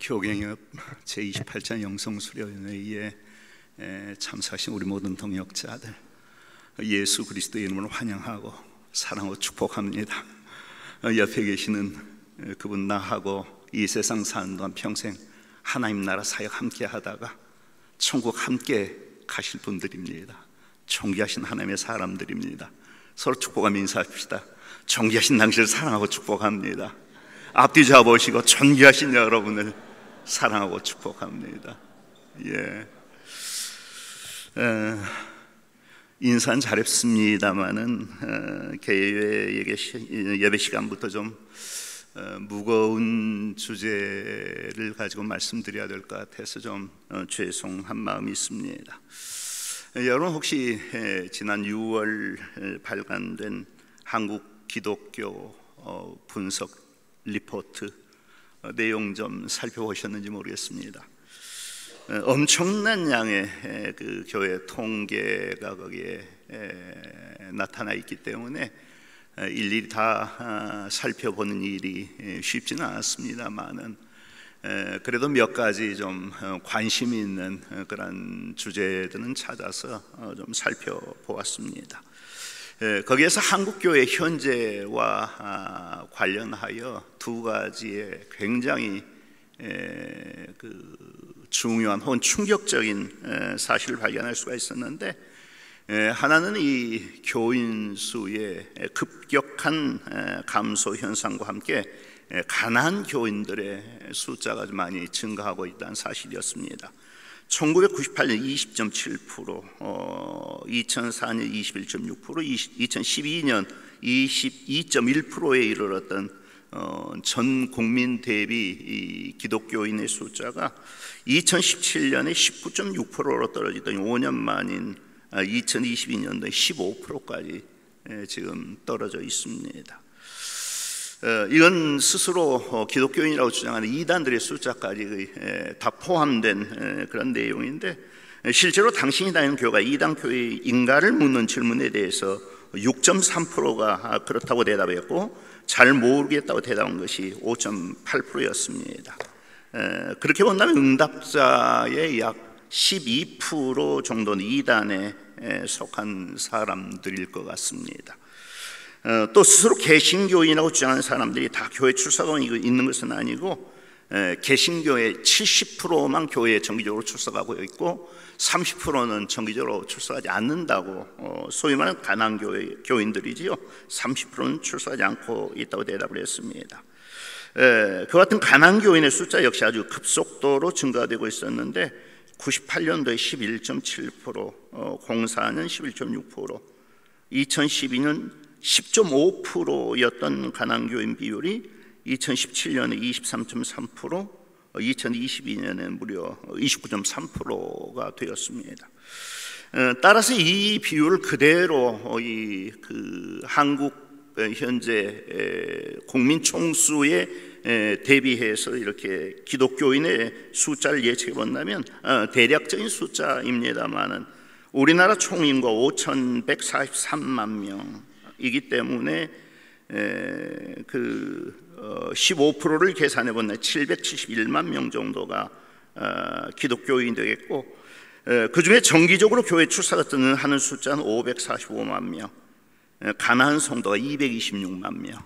교경협 제28차 영성수련회의에 참석하신 우리 모든 동역자들, 예수 그리스도의 이름으로 환영하고 사랑하고 축복합니다. 옆에 계시는 그분 나하고 이 세상 사는 동안 평생 하나님 나라 사역 함께 하다가 천국 함께 가실 분들입니다. 존귀하신 하나님의 사람들입니다. 서로 축복하며 인사합시다. 존귀하신 당신을 사랑하고 축복합니다. 앞뒤 잡으시고 존귀하신 여러분을 사랑하고 축복합니다. 인사는 잘했습니다만은 예배 시간부터 좀 무거운 주제를 가지고 말씀드려야 될 것 같아서 좀 죄송한 마음이 있습니다. 여러분 혹시 지난 6월 발간된 한국 기독교 분석 리포트 내용 좀 살펴보셨는지 모르겠습니다. 엄청난 양의 그 교회 통계가 거기에 나타나 있기 때문에 일일이 다 살펴보는 일이 쉽지는 않았습니다만은 그래도 몇 가지 좀 관심이 있는 그런 주제들은 찾아서 좀 살펴보았습니다. 거기에서 한국교회 현재와 관련하여 두 가지의 굉장히 중요한 혹은 충격적인 사실을 발견할 수가 있었는데, 하나는 이 교인 수의 급격한 감소 현상과 함께 가난한 교인들의 숫자가 많이 증가하고 있다는 사실이었습니다. 1998년 20.7%, 2004년 21.6%, 2012년 22.1%에 이르렀던 전 국민 대비 이 기독교인의 숫자가 2017년에 19.6%로 떨어지더니 5년 만인 2022년도에 15%까지 지금 떨어져 있습니다. 이건 스스로 기독교인이라고 주장하는 이단들의 숫자까지 다 포함된 그런 내용인데, 실제로 당신이 다니는 교회가 이단 교회인가를 묻는 질문에 대해서 6.3%가 그렇다고 대답했고, 잘 모르겠다고 대답한 것이 5.8%였습니다. 그렇게 본다면 응답자의 약 12% 정도는 이단에 속한 사람들일 것 같습니다. 또 스스로 개신교인이라고 주장하는 사람들이 다 교회 출석하고 있는 것은 아니고, 개신교의 70%만 교회에 정기적으로 출석하고 있고 30%는 정기적으로 출석하지 않는다고, 소위 말하는 가난교인들이지요. 30%는 출석하지 않고 있다고 대답을 했습니다. 그 같은 가난교인의 숫자 역시 아주 급속도로 증가되고 있었는데, 98년도에 11.7%, 04년 11.6%, 2012년 10.5%였던 가난교인 비율이 2017년에 23.3%, 2022년에 무려 29.3%가 되었습니다. 따라서 이 비율을 그대로 한국 현재 국민 총수에 대비해서 이렇게 기독교인의 숫자를 예측해 본다면 대략적인 숫자입니다만은 우리나라 총인구 5,143만 명이기 때문에 15%를 계산해 본다면 771만 명 정도가 기독교인이 되겠고, 그 중에 정기적으로 교회 출석하는 숫자는 545만 명, 가난한 성도가 226만 명.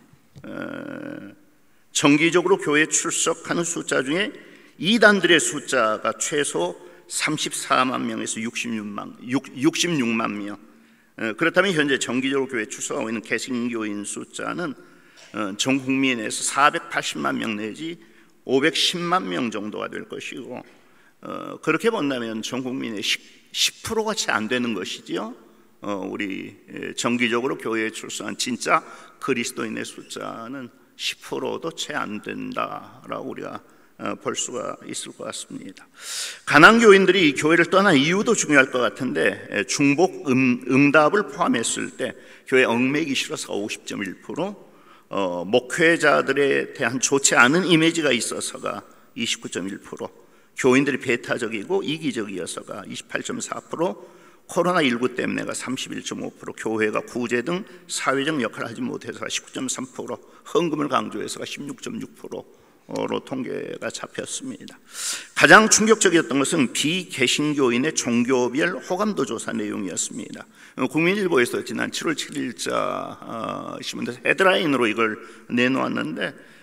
정기적으로 교회 출석하는 숫자 중에 이단들의 숫자가 최소 34만 명에서 66만 명. 그렇다면 현재 정기적으로 교회에 출석하고 있는 개신교인 숫자는 전 국민에서 480만 명 내지 510만 명 정도가 될 것이고, 그렇게 본다면 전 국민의 10%가 채 안 되는 것이지요. 우리 정기적으로 교회에 출석한 진짜 그리스도인의 숫자는 10%도 채 안 된다라고 우리가 볼 수가 있을 것 같습니다. 가난교인들이 이 교회를 떠난 이유도 중요할 것 같은데, 중복 응답을 포함했을 때 교회 얽매이기 싫어서가 50.1%, 목회자들에 대한 좋지 않은 이미지가 있어서가 29.1%, 교인들이 배타적이고 이기적이어서가 28.4%, 코로나19 때문에가 31.5%, 교회가 구제 등 사회적 역할을 하지 못해서가 19.3%, 헌금을 강조해서가 16.6%, 통계가 잡혔습니다. 가장 충격적이었던 것은 비개신교인의 종교별 호감도 조사 내용이었습니다. 국민일보에서 지난 7월 7일자 신문에서 헤드라인으로 이걸 내놓았는데,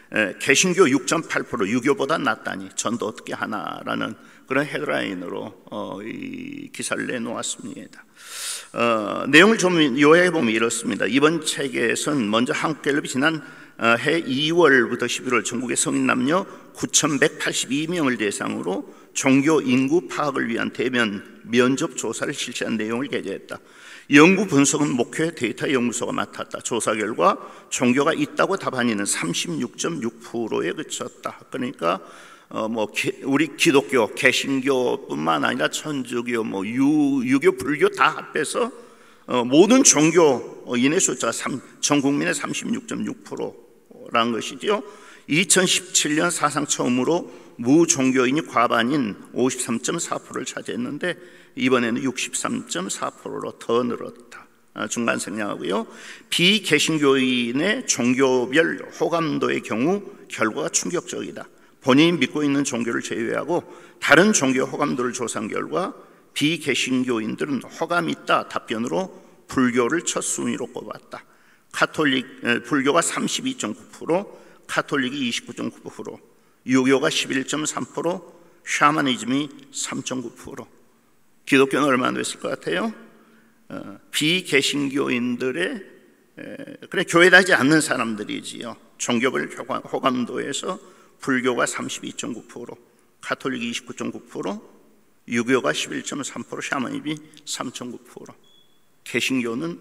개신교 6.8% 유교보다 낫다니 전도 어떻게 하나라는 그런 헤드라인으로 이 기사를 내놓았습니다. 내용을 좀 요약해 보면 이렇습니다. 이번 책에서는 먼저 한국갤럽이 지난 해 2월부터 11월 전국의 성인 남녀 9,182명을 대상으로 종교 인구 파악을 위한 대면 면접 조사를 실시한 내용을 게재했다. 연구 분석은 목회 데이터 연구소가 맡았다. 조사 결과 종교가 있다고 답한 이는 36.6%에 그쳤다. 그러니까 우리 기독교, 개신교뿐만 아니라 천주교, 유교, 불교 다 합해서 모든 종교인의 숫자가 전 국민의 36.6%라는 것이죠. 2017년 사상 처음으로 무종교인이 과반인 53.4%를 차지했는데 이번에는 63.4%로 더 늘었다. 중간 생략하고요. 비개신교인의 종교별 호감도의 경우 결과가 충격적이다. 본인이 믿고 있는 종교를 제외하고 다른 종교 호감도를 조사한 결과 비개신교인들은 호감이 있다 답변으로 불교를 첫 순위로 꼽았다. 불교가 32.9%, 카톨릭이 29.9%, 유교가 11.3%, 샤머니즘이 3.9%. 기독교는 얼마나 됐을 것 같아요? 비개신교인들의 그래 교회 다니지 않는 사람들이지요. 종교별 호감도에서 불교가 32.9%, 카톨릭이 29.9%, 유교가 11.3%, 샤머니즘이 3.9%. 개신교는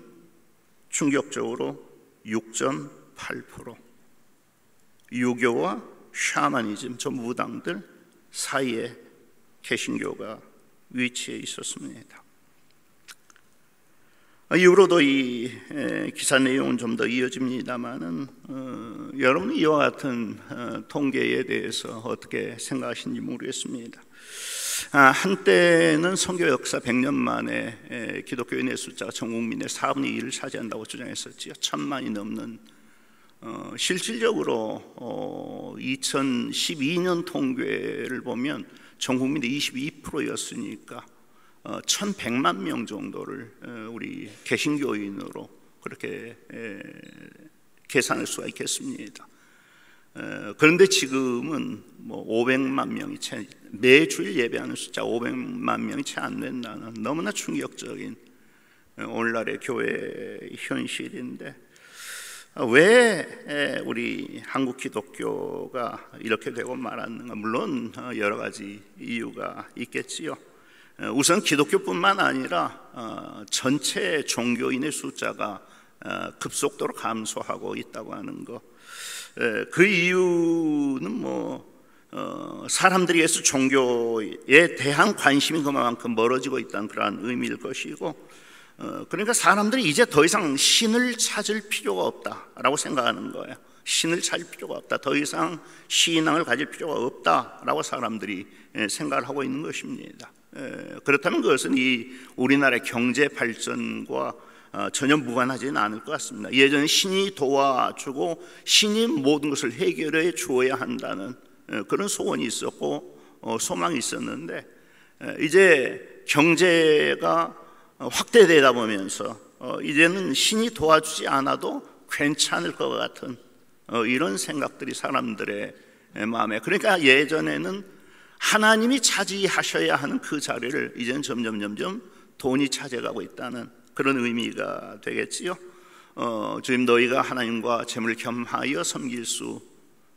충격적으로 6.8%. 유교와 샤머니즘, 저 무당들 사이에 개신교가 위치해 있었습니다. 이후로도 이 기사 내용은 좀 더 이어집니다만은 여러분이 이와 같은 통계에 대해서 어떻게 생각하시는지 모르겠습니다. 한때는 선교 역사 100년 만에 기독교인의 숫자가 전 국민의 4분의 1을 차지한다고 주장했었지요. 1,000만이 넘는 실질적으로 2012년 통계를 보면 전 국민의 22%였으니까 1,100만 명 정도를 우리 개신교인으로 그렇게 계산할 수가 있겠습니다. 그런데 지금은 500만 명이 채, 매주일 예배하는 숫자 500만 명이 채 안 된다는 너무나 충격적인 오늘날의 교회 현실인데, 왜 우리 한국 기독교가 이렇게 되고 말았는가? 물론 여러 가지 이유가 있겠지요. 우선 기독교뿐만 아니라 전체 종교인의 숫자가 급속도로 감소하고 있다고 하는 것. 그 이유는 사람들이 예수 종교에 대한 관심이 그만큼 멀어지고 있다는 그러한 의미일 것이고, 그러니까 사람들이 이제 더 이상 신을 찾을 필요가 없다라고 생각하는 거예요. 신을 찾을 필요가 없다, 더 이상 신앙을 가질 필요가 없다라고 사람들이 생각을 하고 있는 것입니다. 그렇다면 그것은 이 우리나라의 경제 발전과 전혀 무관하지는 않을 것 같습니다. 예전에 신이 도와주고 신이 모든 것을 해결해 주어야 한다는 그런 소원이 있었고 소망이 있었는데, 이제 경제가 확대되다 보면서 이제는 신이 도와주지 않아도 괜찮을 것 같은 이런 생각들이 사람들의 마음에, 그러니까 예전에는 하나님이 차지하셔야 하는 그 자리를 이제는 점점 돈이 차지해가고 있다는 그런 의미가 되겠지요. 주님, 너희가 하나님과 재물을 겸하여 섬길 수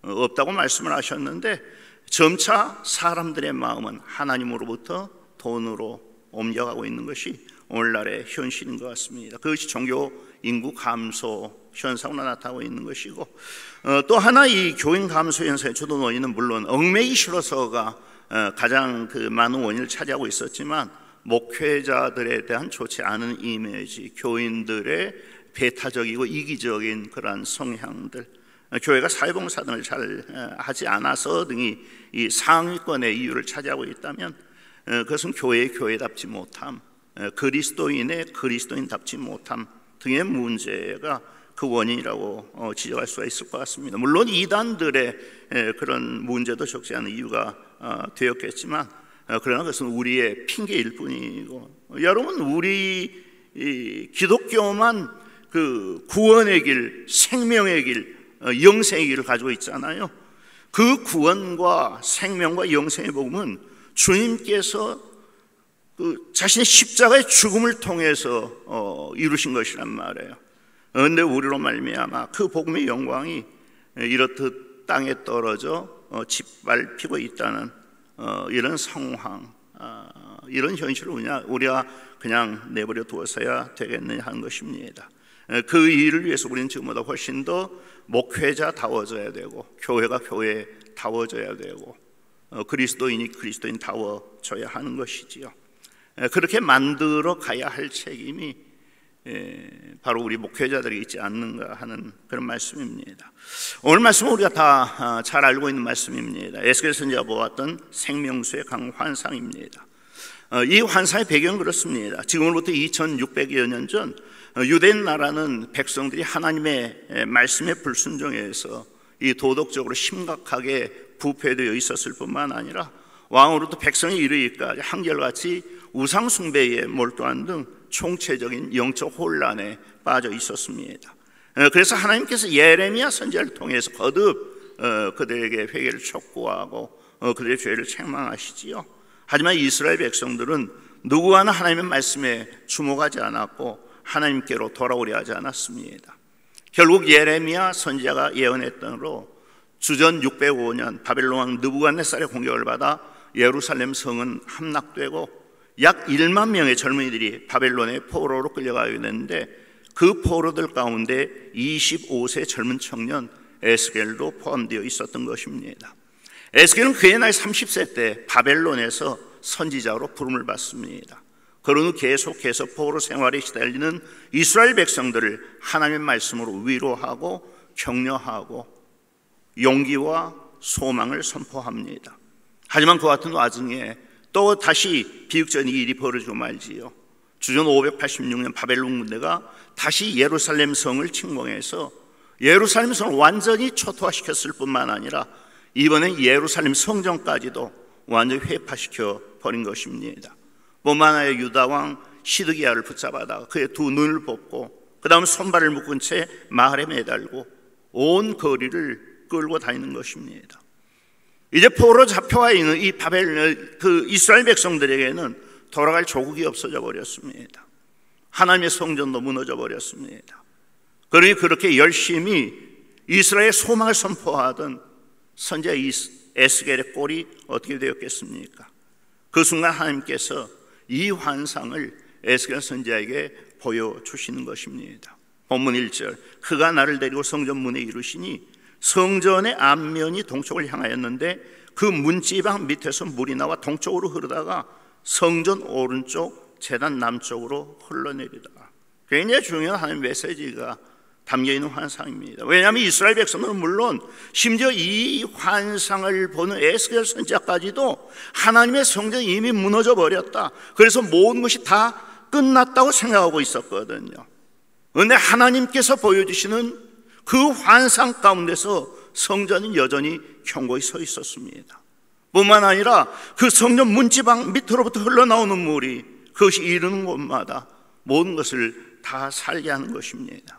없다고 말씀을 하셨는데, 점차 사람들의 마음은 하나님으로부터 돈으로 옮겨가고 있는 것이 오늘날의 현실인 것 같습니다. 그것이 종교 인구 감소 현상으로 나타나고 있는 것이고, 또 하나 이 교인 감소 현상의 주도 원인은 물론 얽매이기 싫어서가 가장 그 많은 원인을 차지하고 있었지만, 목회자들에 대한 좋지 않은 이미지, 교인들의 배타적이고 이기적인 그러한 성향들, 교회가 사회봉사 등을 잘 하지 않아서 등이 이 상위권의 이유를 차지하고 있다면, 그것은 교회의 교회답지 못함, 그리스도인의 그리스도인답지 못함 등의 문제가 그 원인이라고 지적할 수가 있을 것 같습니다. 물론 이단들의 그런 문제도 적지 않은 이유가 되었겠지만, 그러나 그것은 우리의 핑계일 뿐이고, 여러분, 우리 기독교만 그 구원의 길, 생명의 길, 영생의 길을 가지고 있잖아요. 그 구원과 생명과 영생의 복음은 주님께서 그 자신의 십자가의 죽음을 통해서 이루신 것이란 말이에요. 그런데 우리로 말미암아 그 복음의 영광이 이렇듯 땅에 떨어져 짓밟히고 있다는 이런 상황, 이런 현실을 우리가 그냥 내버려 두어서야 되겠느냐 하는 것입니다. 그 일을 위해서 우리는 지금보다 훨씬 더 목회자다워져야 되고, 교회가 교회다워져야 되고, 그리스도인이 그리스도인다워져야 하는 것이지요. 그렇게 만들어 가야 할 책임이 바로 우리 목회자들이 있지 않는가 하는 그런 말씀입니다. 오늘 말씀은 우리가 다 잘 알고 있는 말씀입니다. 에스겔 선지자가 보았던 생명수의 강 환상입니다. 이 환상의 배경은 그렇습니다. 지금으로부터 2600여 년 전 유대인 나라는 백성들이 하나님의 말씀에 불순종해서 이 도덕적으로 심각하게 부패되어 있었을 뿐만 아니라 왕으로부터 백성이 이르기까지 한결같이 우상 숭배에 몰두한 등 총체적인 영적 혼란에 빠져 있었습니다. 그래서 하나님께서 예레미야 선지자를 통해서 거듭 그들에게 회개를 촉구하고 그들의 죄를 책망하시지요. 하지만 이스라엘 백성들은 누구와나 하나님의 말씀에 주목하지 않았고 하나님께로 돌아오려 하지 않았습니다. 결국 예레미야 선지자가 예언했던 대로 주전 605년 바벨론 왕 느부갓네살의 공격을 받아 예루살렘 성은 함락되고 약 1만 명의 젊은이들이 바벨론의 포로로 끌려가게 됐는데, 그 포로들 가운데 25세 젊은 청년 에스겔도 포함되어 있었던 것입니다. 에스겔은 그의 나이 30세 때 바벨론에서 선지자로 부름을 받습니다. 그런 후 계속해서 포로 생활에 시달리는 이스라엘 백성들을 하나님의 말씀으로 위로하고 격려하고 용기와 소망을 선포합니다. 하지만 그 같은 와중에 또 다시 비극적인 일이 벌어지고 말지요. 주전 586년 바벨론 군대가 다시 예루살렘 성을 침공해서 예루살렘 성을 완전히 초토화시켰을 뿐만 아니라 이번엔 예루살렘 성전까지도 완전히 회파시켜 버린 것입니다. 뿐만 아니라 유다 왕 시드기야를 붙잡아다가 그의 두 눈을 뽑고 그 다음 손발을 묶은 채 마을에 매달고 온 거리를 끌고 다니는 것입니다. 이제 포로 잡혀와 있는 이 그 이스라엘 백성들에게는 돌아갈 조국이 없어져 버렸습니다. 하나님의 성전도 무너져 버렸습니다. 그러니 그렇게 열심히 이스라엘의 소망을 선포하던 선지자 에스겔의 꼴이 어떻게 되었겠습니까? 그 순간 하나님께서 이 환상을 에스겔 선지자에게 보여주시는 것입니다. 본문 1절, 그가 나를 데리고 성전 문에 이르시니 성전의 앞면이 동쪽을 향하였는데 그 문지방 밑에서 물이 나와 동쪽으로 흐르다가 성전 오른쪽 제단 남쪽으로 흘러내리더라. 굉장히 중요한 하나님의 메시지가 담겨있는 환상입니다. 왜냐하면 이스라엘 백성들은 물론 심지어 이 환상을 보는 에스겔 선지자까지도 하나님의 성전이 이미 무너져 버렸다, 그래서 모든 것이 다 끝났다고 생각하고 있었거든요. 그런데 하나님께서 보여주시는 그 환상 가운데서 성전은 여전히 견고히 서 있었습니다. 뿐만 아니라 그 성전 문지방 밑으로부터 흘러나오는 물이 그것이 이르는 곳마다 모든 것을 다 살게 하는 것입니다.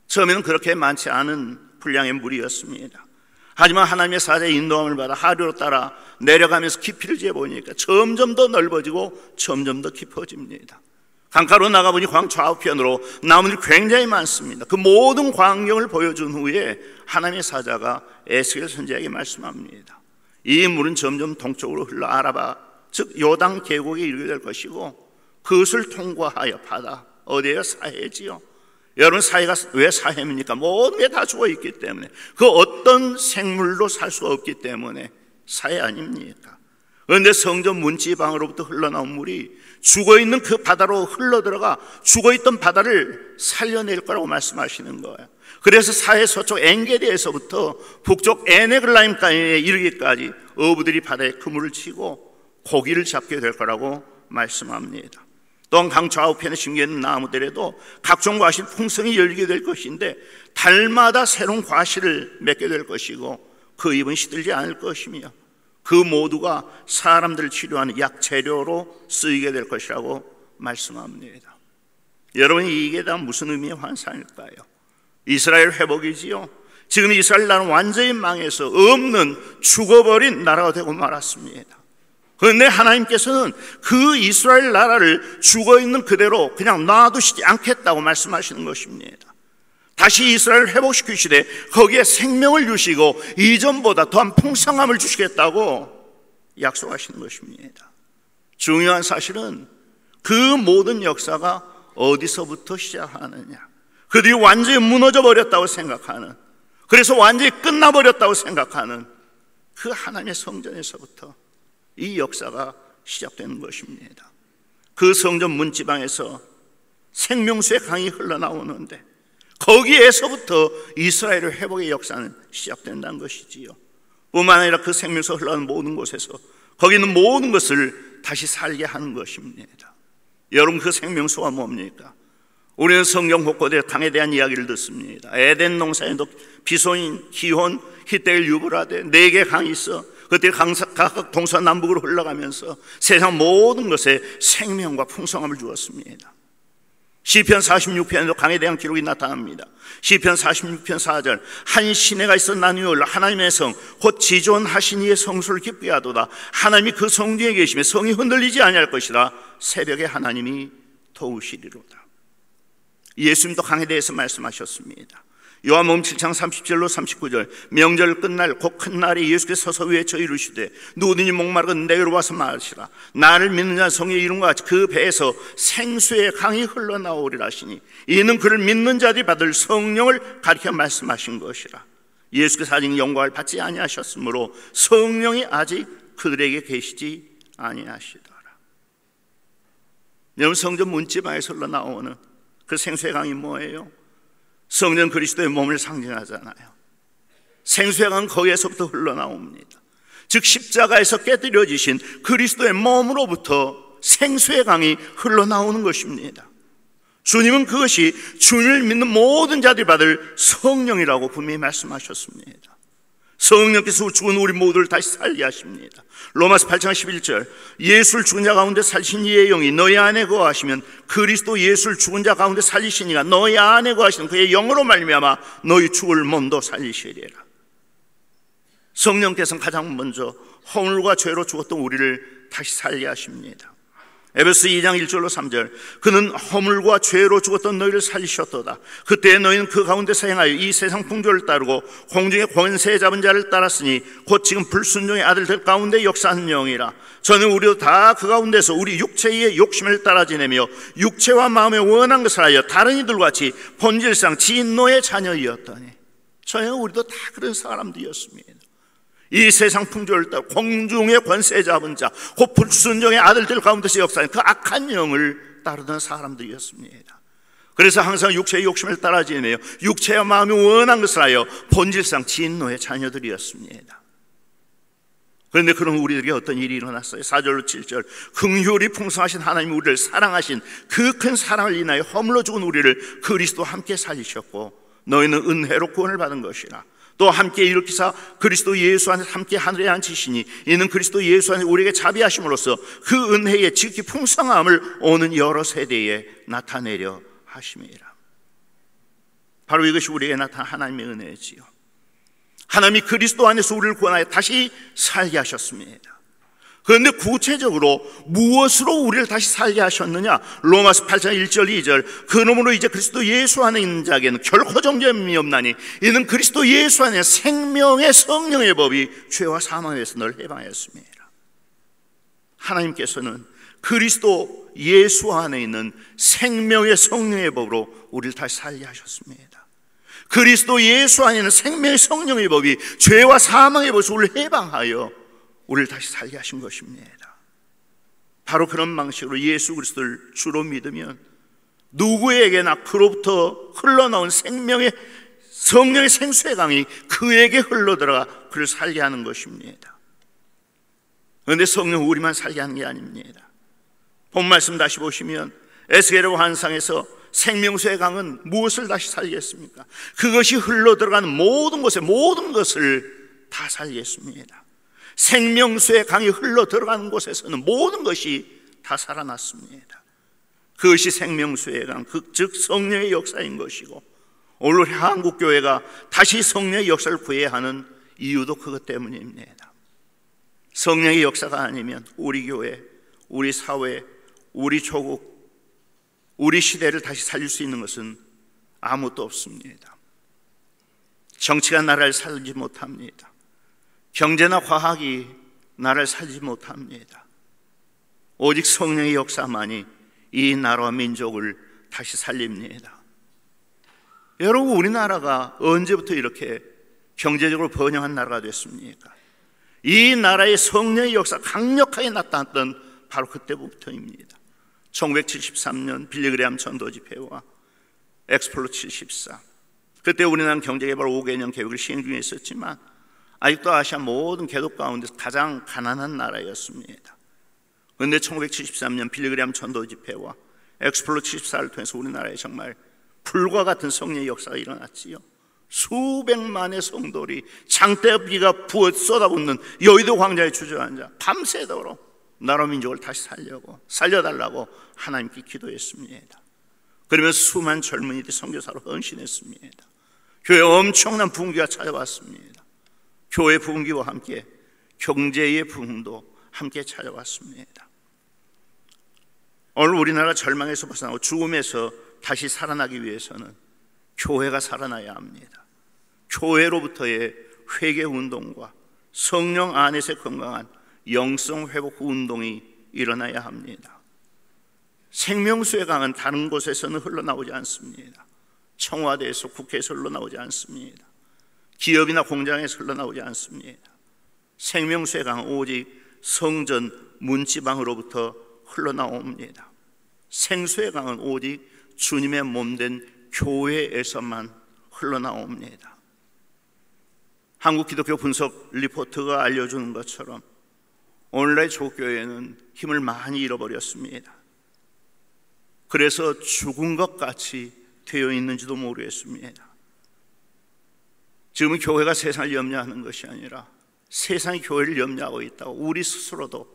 처음에는 그렇게 많지 않은 분량의 물이었습니다. 하지만 하나님의 사자의 인도함을 받아 하류로 따라 내려가면서 깊이를 재보니까 점점 더 넓어지고 점점 더 깊어집니다. 강가로 나가보니 광 좌우편으로 나무들이 굉장히 많습니다. 그 모든 광경을 보여준 후에 하나님의 사자가 에스겔 선지자에게 말씀합니다. 이 물은 점점 동쪽으로 흘러 아라바, 즉 요단 계곡에 이르게 될 것이고 그것을 통과하여 바다, 어디에요? 사해지요. 여러분, 사해가 왜 사해입니까? 모든 게 다 죽어 있기 때문에, 그 어떤 생물도 살 수가 없기 때문에 사해 아닙니까? 그런데 성전 문지방으로부터 흘러나온 물이 죽어있는 그 바다로 흘러들어가 죽어있던 바다를 살려낼 거라고 말씀하시는 거예요. 그래서 사해 서쪽 엔게디에서부터 북쪽 에네글라임까지에 이르기까지 어부들이 바다에 그물을 치고 고기를 잡게 될 거라고 말씀합니다. 또한 강 좌우편에 심겨있는 나무들에도 각종 과실 풍성히 열리게 될 것인데 달마다 새로운 과실을 맺게 될 것이고 그 잎은 시들지 않을 것이며 그 모두가 사람들을 치료하는 약재료로 쓰이게 될 것이라고 말씀합니다. 여러분, 이게 다 무슨 의미의 환상일까요? 이스라엘 회복이지요. 지금 이스라엘 나라는 완전히 망해서 없는 죽어버린 나라가 되고 말았습니다. 그런데 하나님께서는 그 이스라엘 나라를 죽어있는 그대로 그냥 놔두시지 않겠다고 말씀하시는 것입니다. 다시 이스라엘을 회복시키시되 거기에 생명을 주시고 이전보다 더한 풍성함을 주시겠다고 약속하시는 것입니다. 중요한 사실은 그 모든 역사가 어디서부터 시작하느냐, 그들이 완전히 무너져 버렸다고 생각하는, 그래서 완전히 끝나버렸다고 생각하는 그 하나님의 성전에서부터 이 역사가 시작되는 것입니다. 그 성전 문지방에서 생명수의 강이 흘러나오는데 거기에서부터 이스라엘의 회복의 역사는 시작된다는 것이지요. 뿐만 아니라 그 생명수가 흘러가는 모든 곳에서 거기 있는 모든 것을 다시 살게 하는 것입니다. 여러분, 그 생명수가 뭡니까? 우리는 성경 곳곳에 강에 대한 이야기를 듣습니다. 에덴 농사에도 비소인, 기혼, 히데일, 유브라데 4개 강이 있어 그때 각각 동서남북으로 흘러가면서 세상 모든 것에 생명과 풍성함을 주었습니다. 시편 46편에도 강에 대한 기록이 나타납니다. 시편 46편 4절, 한 시내가 있어 나뉘어 하나님의 성 곧 지존하신 이의 성소를 기쁘게 하도다. 하나님이 그 성중에 계시며 성이 흔들리지 아니할 것이라. 새벽에 하나님이 도우시리로다. 예수님도 강에 대해서 말씀하셨습니다. 요한복음 7장 30절로 39절, 명절 끝날 곧 큰 날에 예수께서 서서 외쳐 이르시되 누구든지 목마르건 내게로 와서 마시라. 나를 믿는 자 성의 이름과 같이 그 배에서 생수의 강이 흘러나오리라 하시니 이는 그를 믿는 자들이 받을 성령을 가리켜 말씀하신 것이라. 예수께서 아직 영광을 받지 아니하셨으므로 성령이 아직 그들에게 계시지 아니하시더라. 여러분, 성전 문지방에서 흘러나오는 그 생수의 강이 뭐예요? 성전 그리스도의 몸을 상징하잖아요. 생수의 강은 거기에서부터 흘러나옵니다. 즉 십자가에서 깨뜨려지신 그리스도의 몸으로부터 생수의 강이 흘러나오는 것입니다. 주님은 그것이 주님을 믿는 모든 자들이 받을 성령이라고 분명히 말씀하셨습니다. 성령께서 죽은 우리 모두를 다시 살게 하십니다. 로마서 8장 11절, 예수를 죽은 자 가운데 살리신 이의 영이 너희 안에 거하시면 그리스도 예수를 죽은 자 가운데 살리신 이가 너희 안에 거하시는 그의 영으로 말미암아 너희 죽을 몸도 살리시리라. 성령께서는 가장 먼저 허물과 죄로 죽었던 우리를 다시 살게 하십니다. 에베소 2장 1절로 3절, 그는 허물과 죄로 죽었던 너희를 살리셨도다. 그때 너희는 그 가운데서 행하여 이 세상 풍조를 따르고 공중의 권세 잡은 자를 따랐으니 곧 지금 불순종의 아들들 가운데 역사하는 영이라. 저는 우리도 다 그 가운데서 우리 육체의 욕심을 따라 지내며 육체와 마음에 원한 것을 하여 다른 이들과 같이 본질상 진노의 자녀이었더니, 저는 우리도 다 그런 사람들이었습니다. 이 세상 풍조를 따라 공중의 권세 잡은 자, 곧 불순종의 아들들 가운데서 역사하는 그 악한 영을 따르던 사람들이었습니다. 그래서 항상 육체의 욕심을 따라 지내며 육체와 마음이 원한 것을 하여 본질상 진노의 자녀들이었습니다. 그런데 그런 우리에게 어떤 일이 일어났어요. 4절로 7절, 긍휼이 풍성하신 하나님이 우리를 사랑하신 그 큰 사랑을 인하여 허물로 죽은 우리를 그리스도와 함께 살리셨고 너희는 은혜로 구원을 받은 것이라. 또 함께 일으키사 그리스도 예수 안에서 함께 하늘에 앉히시니 이는 그리스도 예수 안에 우리에게 자비하심으로써 그 은혜의 지극히 풍성함을 오는 여러 세대에 나타내려 하심이라. 바로 이것이 우리에게 나타난 하나님의 은혜지요. 하나님이 그리스도 안에서 우리를 구원하여 다시 살게 하셨습니다. 그런데 구체적으로 무엇으로 우리를 다시 살게 하셨느냐? 로마서 8장 1절 2절, 그러므로 이제 그리스도 예수 안에 있는 자에게는 결코 정죄함이 없나니 이는 그리스도 예수 안에 생명의 성령의 법이 죄와 사망에서 널 해방하였습니다. 하나님께서는 그리스도 예수 안에 있는 생명의 성령의 법으로 우리를 다시 살게 하셨습니다. 그리스도 예수 안에 있는 생명의 성령의 법이 죄와 사망의 법에서 우리를 해방하여 우리를 다시 살게 하신 것입니다. 바로 그런 방식으로 예수 그리스도를 주로 믿으면 누구에게나 그로부터 흘러나온 생명의 성령의 생수의 강이 그에게 흘러들어가 그를 살게 하는 것입니다. 그런데 성령 우리만 살게 하는 게 아닙니다. 본 말씀 다시 보시면 에스겔의 환상에서 생명수의 강은 무엇을 다시 살리겠습니까? 그것이 흘러 들어가는 모든 곳에 모든 것을 다 살리겠습니다. 생명수의 강이 흘러 들어가는 곳에서는 모든 것이 다 살아났습니다. 그것이 생명수의 강, 즉 성령의 역사인 것이고, 오늘 한국교회가 다시 성령의 역사를 구해야 하는 이유도 그것 때문입니다. 성령의 역사가 아니면 우리 교회, 우리 사회, 우리 조국, 우리 시대를 다시 살릴 수 있는 것은 아무것도 없습니다. 정치가 나라를 살리지 못합니다. 경제나 과학이 나라를 살리지 못합니다. 오직 성령의 역사만이 이 나라와 민족을 다시 살립니다. 여러분, 우리나라가 언제부터 이렇게 경제적으로 번영한 나라가 됐습니까? 이 나라의 성령의 역사 강력하게 나타났던 바로 그때부터입니다. 1973년 빌리그레암 전도 집회와 엑스플로 74, 그때 우리나라는 경제개발 5개년 계획을 시행 중에 있었지만 아직도 아시아 모든 개독 가운데 가장 가난한 나라였습니다. 그런데 1973년 빌리그레암 전도 집회와 엑스플로 74를 통해서 우리나라에 정말 불과 같은 성령의 역사가 일어났지요. 수백만의 성도들이 장대비가 부어 쏟아붓는 여의도 광장에 주저앉아 밤새도록 나라 민족을 다시 살려달라고 하나님께 기도했습니다. 그러면서 수많은 젊은이들이 선교사로 헌신했습니다. 교회에 엄청난 부흥기가 찾아왔습니다. 교회 부흥기와 함께 경제의 부흥도 함께 찾아왔습니다. 오늘 우리나라 절망에서 벗어나고 죽음에서 다시 살아나기 위해서는 교회가 살아나야 합니다. 교회로부터의 회개운동과 성령 안에서의 건강한 영성회복 운동이 일어나야 합니다. 생명수의 강은 다른 곳에서는 흘러나오지 않습니다. 청와대에서, 국회에서 흘러나오지 않습니다. 기업이나 공장에서 흘러나오지 않습니다. 생명수의 강은 오직 성전 문지방으로부터 흘러나옵니다. 생수의 강은 오직 주님의 몸된 교회에서만 흘러나옵니다. 한국 기독교 분석 리포트가 알려주는 것처럼 오늘날 조교회는 힘을 많이 잃어버렸습니다. 그래서 죽은 것 같이 되어 있는지도 모르겠습니다. 지금은 교회가 세상을 염려하는 것이 아니라 세상이 교회를 염려하고 있다고 우리 스스로도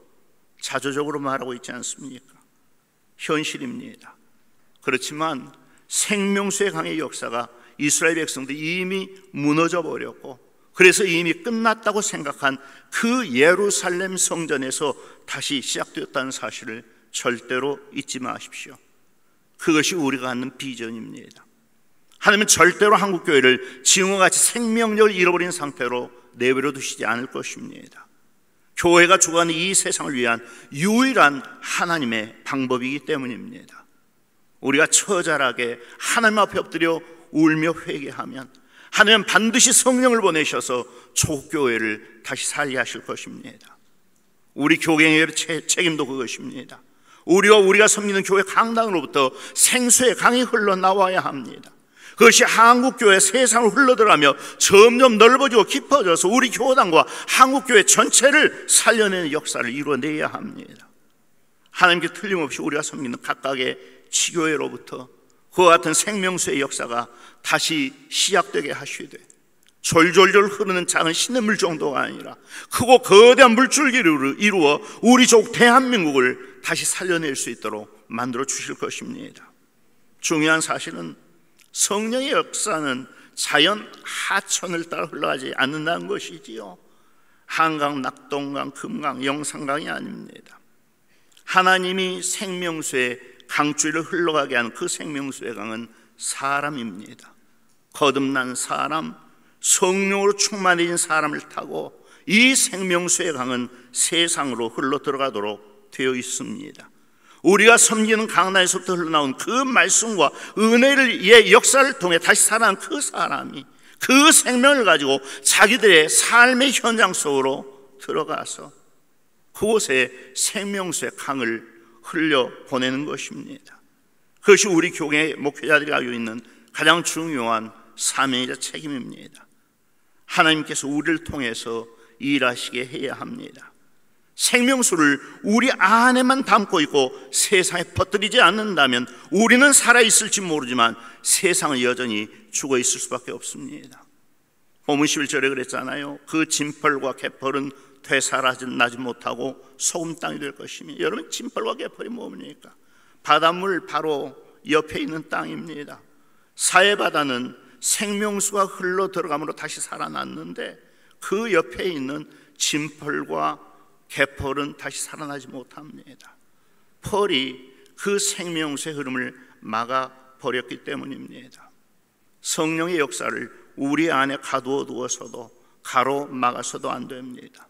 자조적으로 말하고 있지 않습니까? 현실입니다. 그렇지만 생명수의 강의 역사가 이스라엘 백성들이 이미 무너져 버렸고, 그래서 이미 끝났다고 생각한 그 예루살렘 성전에서 다시 시작되었다는 사실을 절대로 잊지 마십시오. 그것이 우리가 갖는 비전입니다. 하나님은 절대로 한국교회를 지금과 같이 생명력을 잃어버린 상태로 내버려 두시지 않을 것입니다. 교회가 주관하는 이 세상을 위한 유일한 하나님의 방법이기 때문입니다. 우리가 처절하게 하나님 앞에 엎드려 울며 회개하면 하나님은 반드시 성령을 보내셔서 조국교회를 다시 살게 하실 것입니다. 우리 교회의 책임도 그것입니다. 우리가 섬기는 교회 강당으로부터 생수의 강이 흘러나와야 합니다. 그것이 한국교회 세상으로 흘러들어가며 점점 넓어지고 깊어져서 우리 교단과 한국교회 전체를 살려내는 역사를 이루어내야 합니다. 하나님께 틀림없이 우리가 섬기는 각각의 지교회로부터 그와 같은 생명수의 역사가 다시 시작되게 하시되, 졸졸졸 흐르는 작은 시냇물 정도가 아니라 크고 거대한 물줄기를 이루어 우리 족 대한민국을 다시 살려낼 수 있도록 만들어 주실 것입니다. 중요한 사실은 성령의 역사는 자연 하천을 따라 흘러가지 않는다는 것이지요. 한강, 낙동강, 금강, 영산강이 아닙니다. 하나님이 생명수의 강줄을 흘러가게 하는 그 생명수의 강은 사람입니다. 거듭난 사람, 성령으로 충만해진 사람을 타고 이 생명수의 강은 세상으로 흘러 들어가도록 되어 있습니다. 우리가 섬기는 강단에서부터 흘러나온 그 말씀과 은혜의 역사를 통해 다시 살아난 그 사람이 그 생명을 가지고 자기들의 삶의 현장 속으로 들어가서 그곳에 생명수의 강을 흘려보내는 것입니다. 그것이 우리 교회 목회자들이 가지고 있는 가장 중요한 사명이자 책임입니다. 하나님께서 우리를 통해서 일하시게 해야 합니다. 생명수를 우리 안에만 담고 있고 세상에 퍼뜨리지 않는다면 우리는 살아있을지 모르지만 세상은 여전히 죽어있을 수밖에 없습니다. 본문 11절에 그랬잖아요. 그 진펄과 개펄은 되살아나지 못하고 소금 땅이 될 것이며, 여러분 진펄과 개펄이 뭡니까? 바닷물 바로 옆에 있는 땅입니다. 사해바다는 생명수가 흘러 들어감으로 다시 살아났는데 그 옆에 있는 진펄과 개펄은 다시 살아나지 못합니다. 펄이 그 생명수의 흐름을 막아버렸기 때문입니다. 성령의 역사를 우리 안에 가두어 두어서도 가로막아서도 안 됩니다.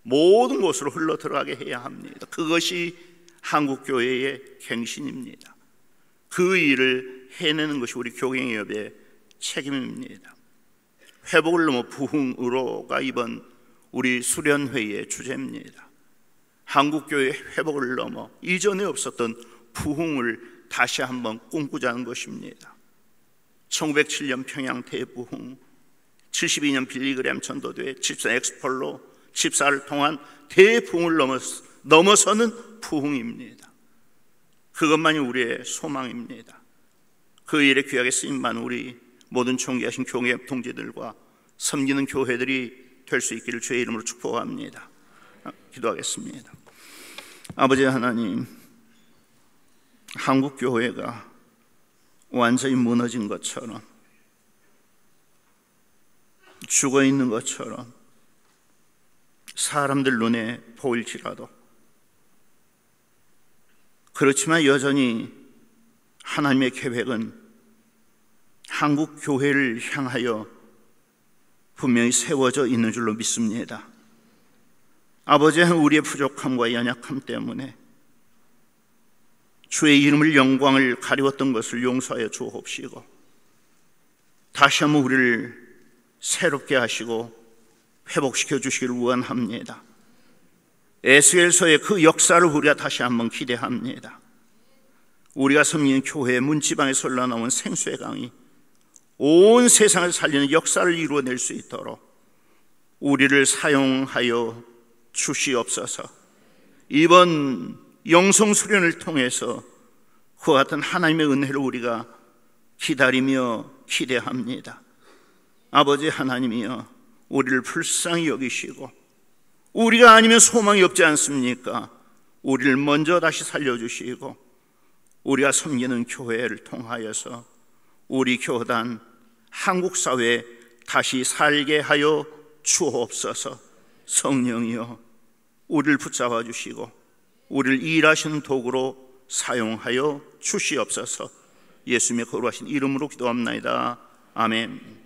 모든 곳으로 흘러 들어가게 해야 합니다. 그것이 한국교회의 갱신입니다. 그 일을 해내는 것이 우리 교갱협의 책임입니다. 회복을 넘어 부흥으로가 이번 우리 수련회의 주제입니다. 한국교회의 회복을 넘어 이전에 없었던 부흥을 다시 한번 꿈꾸자는 것입니다. 1907년 평양 대부흥, 72년 빌리그램 전도대, 74 엑스폴로, 14를 통한 대부흥을 넘어서는 부흥입니다. 그것만이 우리의 소망입니다. 그 일에 귀하게 쓰임받은 우리 모든 존귀하신 교회 동지들과 섬기는 교회들이 될 수 있기를 주의 이름으로 축복합니다. 기도하겠습니다. 아버지 하나님, 한국 교회가 완전히 무너진 것처럼, 죽어 있는 것처럼 사람들 눈에 보일지라도, 그렇지만 여전히 하나님의 계획은 한국 교회를 향하여 분명히 세워져 있는 줄로 믿습니다. 아버지, 우리의 부족함과 연약함 때문에 주의 이름을 영광을 가리웠던 것을 용서하여 주옵시고 다시 한번 우리를 새롭게 하시고 회복시켜 주시기를 원합니다. 에스겔서의 그 역사를 우리가 다시 한번 기대합니다. 우리가 섬기는 교회의 문지방에서 흘러나온 생수의 강이 온 세상을 살리는 역사를 이루어낼 수 있도록 우리를 사용하여 주시옵소서. 이번 영성 수련을 통해서 그와 같은 하나님의 은혜를 우리가 기다리며 기대합니다. 아버지 하나님이여, 우리를 불쌍히 여기시고 우리가 아니면 소망이 없지 않습니까? 우리를 먼저 다시 살려주시고 우리가 섬기는 교회를 통하여서 우리 교단, 한국 사회에 다시 살게 하여 주옵소서. 성령이여, 우리를 붙잡아 주시고 우리를 일하시는 도구로 사용하여 주시옵소서. 예수님의 거룩하신 이름으로 기도합나이다. 아멘.